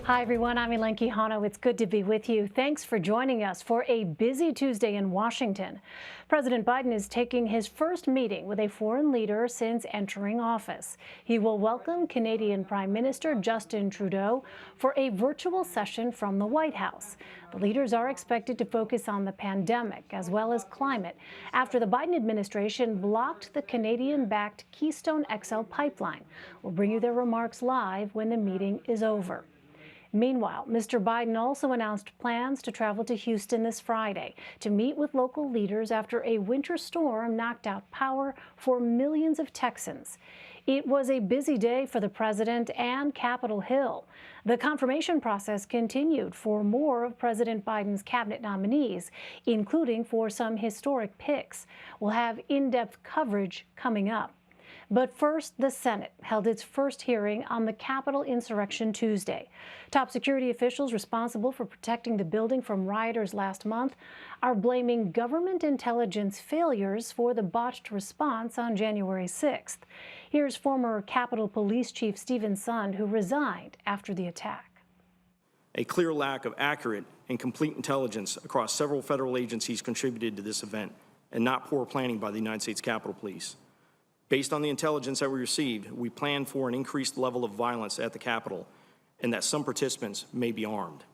Hi, everyone. I'm Elaine Quijano. It's good to be with you. Thanks for joining us for a busy Tuesday in Washington. President Biden is taking his first meeting with a foreign leader since entering office. He will welcome Canadian Prime Minister Justin Trudeau for a virtual session from the White House. The leaders are expected to focus on the pandemic as well as climate after the Biden administration blocked the Canadian-backed Keystone XL pipeline. We'll bring you their remarks live when the meeting is over. Meanwhile, Mr. Biden also announced plans to travel to Houston this Friday to meet with local leaders after a winter storm knocked out power for millions of Texans. It was a busy day for the president and Capitol Hill. The confirmation process continued for more of President Biden's cabinet nominees, including for some historic picks. We'll have in-depth coverage coming up. But first, the Senate held its first hearing on the Capitol insurrection Tuesday. Top security officials responsible for protecting the building from rioters last month are blaming government intelligence failures for the botched response on January 6th. Here's former Capitol Police Chief Stephen Sund, who resigned after the attack. A clear lack of accurate and complete intelligence across several federal agencies contributed to this event, and not poor planning by the United States Capitol Police. Based on the intelligence that we received, we plan for an increased level of violence at the Capitol and that some participants may be armed.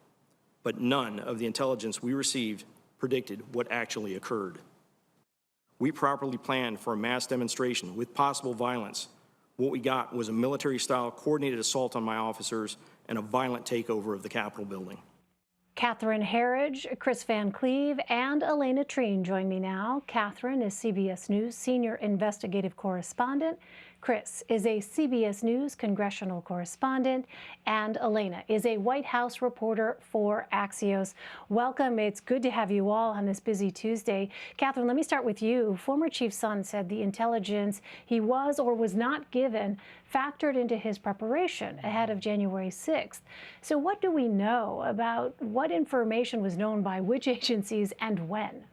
But none of the intelligence we received predicted what actually occurred. We properly planned for a mass demonstration with possible violence. What we got was a military-style coordinated assault on my officers and a violent takeover of the Capitol building. Cantherine Herridge, Kris Van Cleave, and Alayna Treene join me now. Cantherine is CBS News senior investigative correspondent. Kris is a CBS News congressional correspondent, and Alayna is a White House reporter for Axios. Welcome. It's good to have you all on this busy Tuesday. Cantherine, let me start with you. Former Chief Sund said the intelligence he was or was not given factored into his preparation ahead of January 6th. So what do we know about what information was known by which agencies and when?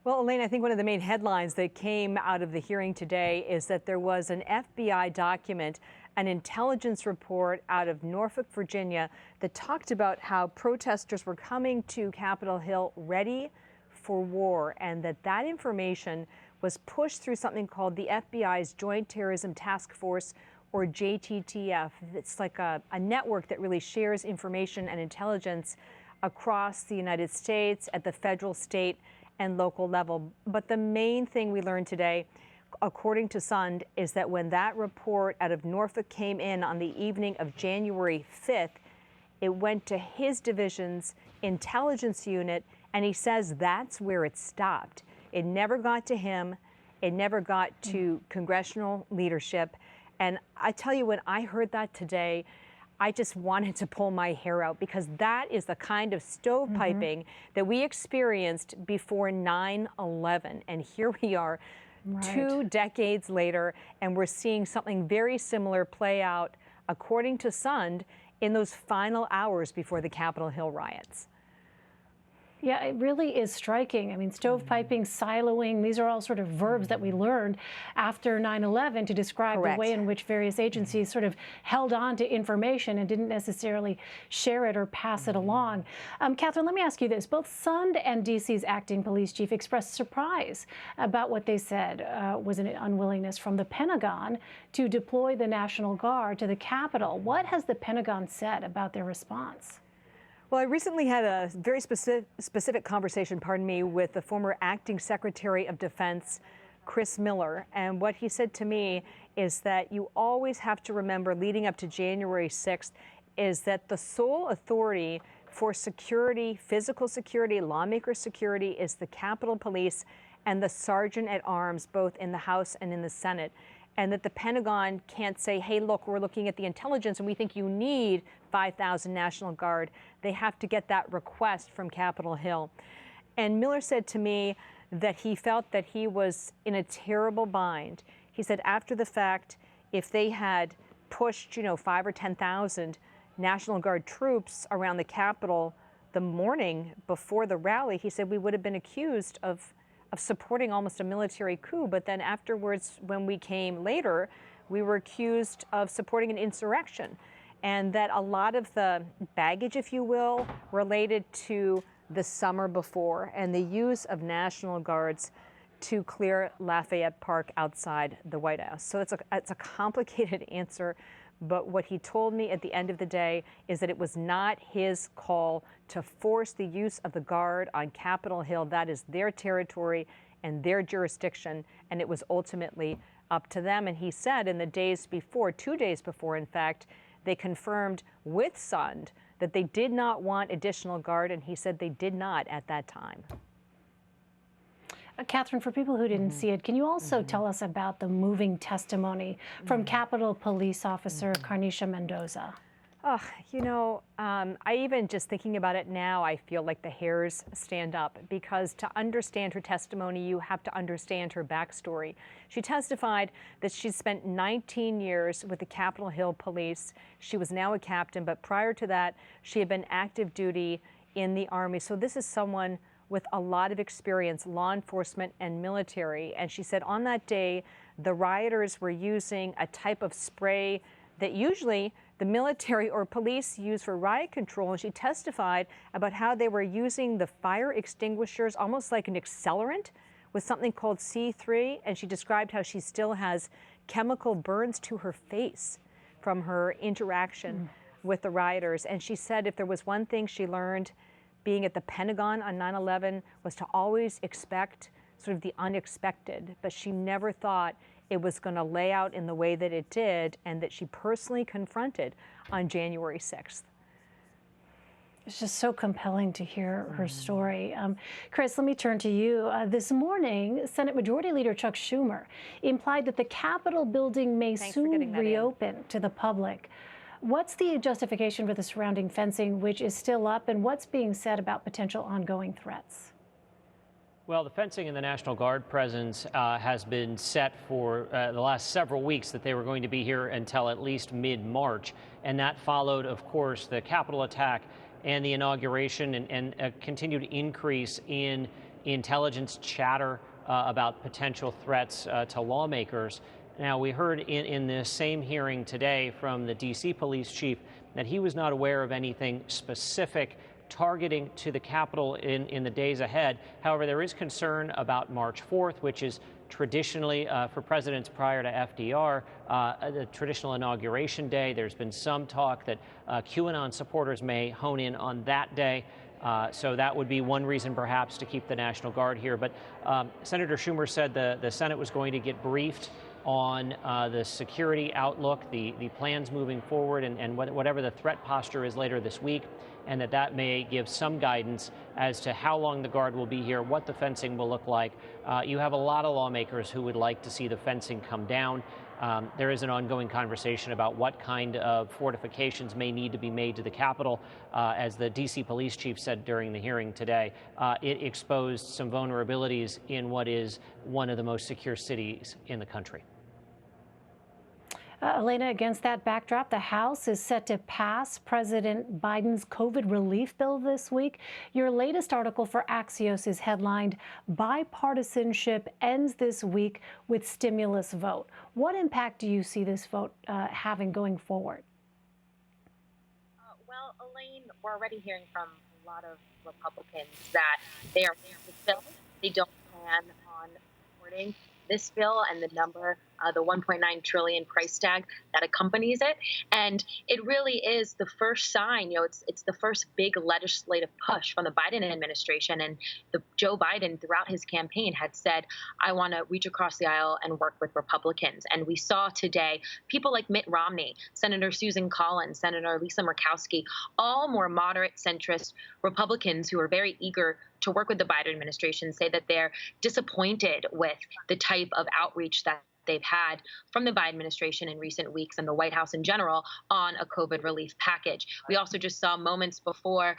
Well, Elaine, I think one of the main headlines that came out of the hearing today is that there was an FBI document, an intelligence report out of Norfolk, Virginia, that talked about how protesters were coming to Capitol Hill ready for war, and that information was pushed through something called the FBI's Joint Terrorism Task Force, or JTTF. It's like a network that really shares information and intelligence across the United States at the federal, state, and local level. But the main thing we learned today, according to Sund, is that when that report out of Norfolk came in on the evening of January 5th, it went to his division's intelligence unit, and he says that's where it stopped. It never got to him. It never got to congressional leadership. And I tell you, when I heard that today, I just wanted to pull my hair out, because that is the kind of stovepiping that we experienced before 9/11. And here we are, 2 decades later, and we're seeing something very similar play out, according to Sund, in those final hours before the Capitol Hill riots. Yeah, it really is striking. I mean, stovepiping, siloing, these are all sort of verbs that we learned after 9/11 to describe the way in which various agencies sort of held on to information and didn't necessarily share it or pass it along. Cantherine, let me ask you this. Both Sund and DC's acting police chief expressed surprise about what they said was an unwillingness from the Pentagon to deploy the National Guard to the Capitol. What has the Pentagon said about their response? Well, I recently had a very specific conversation, with the former acting Secretary of Defense, Chris Miller. And what he said to me is that you always have to remember, leading up to January 6th, is that the sole authority for security, physical security, lawmaker security, is the Capitol Police and the Sergeant at Arms, both in the House and in the Senate. And that the Pentagon can't say, hey, look, we're looking at the intelligence and we think you need 5,000 National Guard. They have to get that request from Capitol Hill. And Miller said to me that he felt that he was in a terrible bind. He said after the fact, if they had pushed, 5 or 10,000 National Guard troops around the Capitol the morning before the rally, he said we would have been accused of supporting almost a military coup. But then afterwards, when we came later, we were accused of supporting an insurrection. and that a lot of the baggage, if you will, related to the summer before and the use of National Guards to clear Lafayette Park outside the White House. So it's a complicated answer, but what he told me at the end of the day is that it was not his call to force the use of the Guard on Capitol Hill. That is their territory and their jurisdiction, and it was ultimately up to them. And he said in the days before, 2 days before, in fact, they confirmed with Sund that they did not want additional Guard, and he said they did not at that time. Catherine, for people who didn't see it, can you also tell us about the moving testimony from Capitol Police Officer Carnisha Mendoza? Oh, I even just thinking about it now, I feel like the hairs stand up, because to understand her testimony, you have to understand her backstory. She testified that she spent 19 years with the Capitol Hill Police. She was now a captain, but prior to that, she had been active duty in the Army. So this is someone with a lot of experience, law enforcement and military. And she said on that day, the rioters were using a type of spray that usually the military or police use for riot control. And she testified about how they were using the fire extinguishers almost like an accelerant with something called C3. And she described how she still has chemical burns to her face from her interaction with the rioters. And she said if there was one thing she learned being at the Pentagon on 9/11 was to always expect sort of the unexpected, but she never thought it was going to lay out in the way that it did and that she personally confronted on January 6th. It's just so compelling to hear her story. Kris, let me turn to you. This morning, Senate Majority Leader Chuck Schumer implied that the Capitol building may soon reopen to the public. What's the justification for the surrounding fencing, which is still up, and what's being said about potential ongoing threats? Well, the fencing and the National Guard presence has been set for the last several weeks, that they were going to be here until at least mid-March. And that followed, of course, the Capitol attack and the inauguration and a continued increase in intelligence chatter about potential threats to lawmakers. Now, we heard in this same hearing today from the D.C. police chief that he was not aware of anything specific targeting to the Capitol in the days ahead. However, there is concern about March 4th, which is traditionally for presidents prior to FDR, the traditional inauguration day. There's been some talk that QAnon supporters may hone in on that day. So that would be one reason perhaps to keep the National Guard here. But Senator Schumer said the Senate was going to get briefed on the security outlook, the plans moving forward, and whatever the threat posture is later this week, and that may give some guidance as to how long the Guard will be here, what the fencing will look like. You have a lot of lawmakers who would like to see the fencing come down. There is an ongoing conversation about what kind of fortifications may need to be made to the Capitol. As the D.C. police chief said during the hearing today, it exposed some vulnerabilities in what is one of the most secure cities in the country. Alayna, against that backdrop, the House is set to pass President Biden's COVID relief bill this week. Your latest article for Axios is headlined, "Bipartisanship Ends This Week with Stimulus Vote." What impact do you see this vote having going forward? Well, Elaine, we're already hearing from a lot of Republicans that they are for this bill. They don't plan on supporting this bill and the number, the 1.9 trillion price tag that accompanies it. And it really is the first sign, it's the first big legislative push from the Biden administration. And Joe Biden throughout his campaign had said, I want to reach across the aisle and work with Republicans. And we saw today people like Mitt Romney, Senator Susan Collins, Senator Lisa Murkowski, all more moderate centrist Republicans who are very eager to work with the Biden administration, say that they're disappointed with the type of outreach that they've had from the Biden administration in recent weeks and the White House in general on a COVID relief package. We also just saw moments before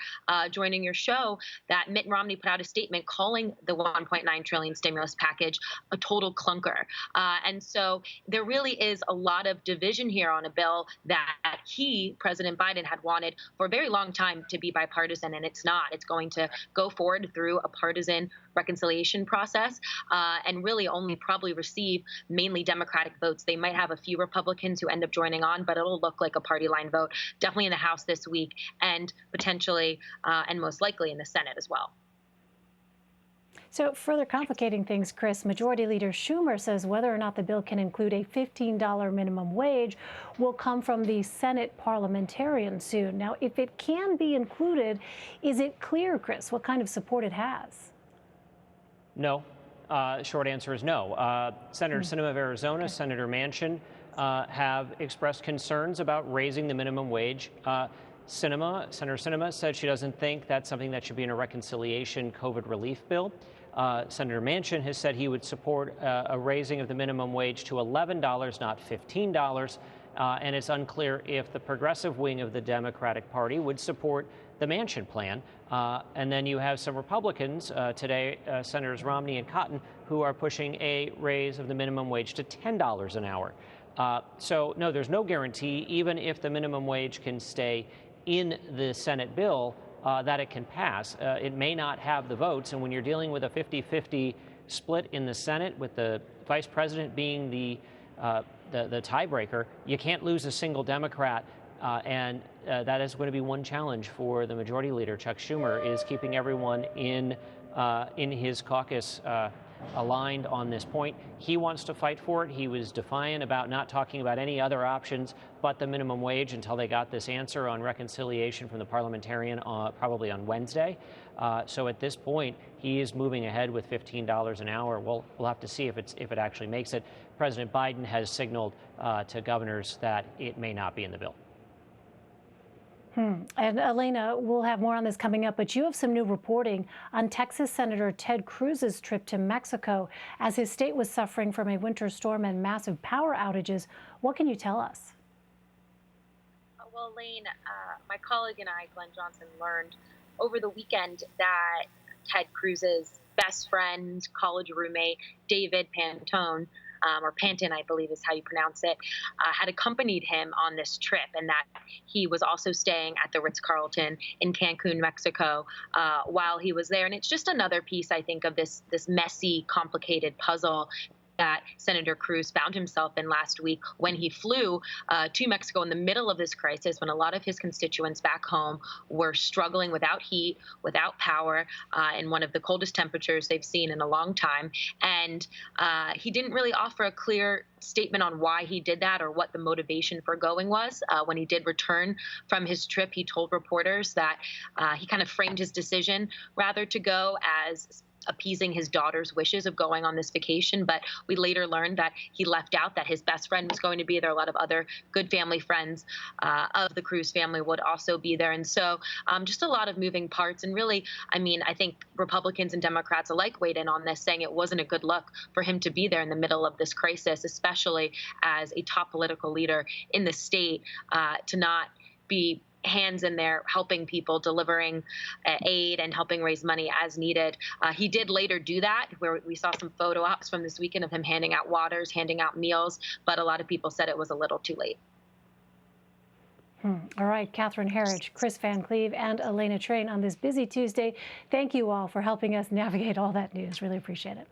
joining your show that Mitt Romney put out a statement calling the 1.9 trillion stimulus package a total clunker. And so there really is a lot of division here on a bill that President Biden, had wanted for a very long time to be bipartisan, and it's not. It's going to go forward through a partisan reconciliation process and really only probably receive mainly mainly Democratic votes. They might have a few Republicans who end up joining on, but it'll look like a party line vote, definitely in the House this week, and potentially and most likely in the Senate as well. So further complicating things, Kris, Majority Leader Schumer says whether or not the bill can include a $15 minimum wage will come from the Senate parliamentarians soon. Now, if it can be included, is it clear, Kris, what kind of support it has? No. Short answer is no. Senator Sinema of Arizona, Senator Manchin have expressed concerns about raising the minimum wage. Senator Sinema said she doesn't think that's something that should be in a reconciliation COVID relief bill. Senator Manchin has said he would support a raising of the minimum wage to $11, not $15. And it's unclear if the progressive wing of the Democratic Party would support the Manchin plan. And then you have some Republicans today, Senators Romney and Cotton, who are pushing a raise of the minimum wage to $10 an hour. So, no, there's no guarantee, even if the minimum wage can stay in the Senate bill, that it can pass. It may not have the votes. And when you're dealing with a 50-50 split in the Senate, with the vice president being the tiebreaker, you can't lose a single Democrat. And that is going to be one challenge for the majority leader, Chuck Schumer, is keeping everyone in his caucus aligned on this point. He wants to fight for it. He was defiant about not talking about any other options but the minimum wage until they got this answer on reconciliation from the parliamentarian probably on Wednesday. So at this point, he is moving ahead with $15 an hour. We'll have to see if it actually makes it. President Biden has signaled to governors that it may not be in the bill. And Alayna, we'll have more on this coming up, but you have some new reporting on Texas Senator Ted Cruz's trip to Mexico as his state was suffering from a winter storm and massive power outages. What can you tell us? Well, Elaine, my colleague and I, Glenn Johnson, learned over the weekend that Ted Cruz's best friend, college roommate, David Pantone, or Panton, I believe is how you pronounce it, had accompanied him on this trip, and that he was also staying at the Ritz-Carlton in Cancun, Mexico, while he was there. And it's just another piece, I think, of this messy, complicated puzzle that Senator Cruz found himself in last week when he flew to Mexico in the middle of this crisis, when a lot of his constituents back home were struggling without heat, without power, in one of the coldest temperatures they've seen in a long time. And he didn't really offer a clear statement on why he did that or what the motivation for going was. When he did return from his trip, he told reporters that he kind of framed his decision rather to go as appeasing his daughter's wishes of going on this vacation. But we later learned that he left out that his best friend was going to be there. A lot of other good family friends of the Cruz family would also be there. And so just a lot of moving parts. And really, I mean, I think Republicans and Democrats alike weighed in on this, saying it wasn't a good look for him to be there in the middle of this crisis, especially as a top political leader in the state, to not be hands in there helping people, delivering aid and helping raise money as needed. He did later do that, where we saw some photo ops from this weekend of him handing out waters, handing out meals, but a lot of people said it was a little too late. All right, Cantherine Herridge, Kris Van Cleave, and Alayna Treene on this busy Tuesday. Thank you all for helping us navigate all that news. Really appreciate it.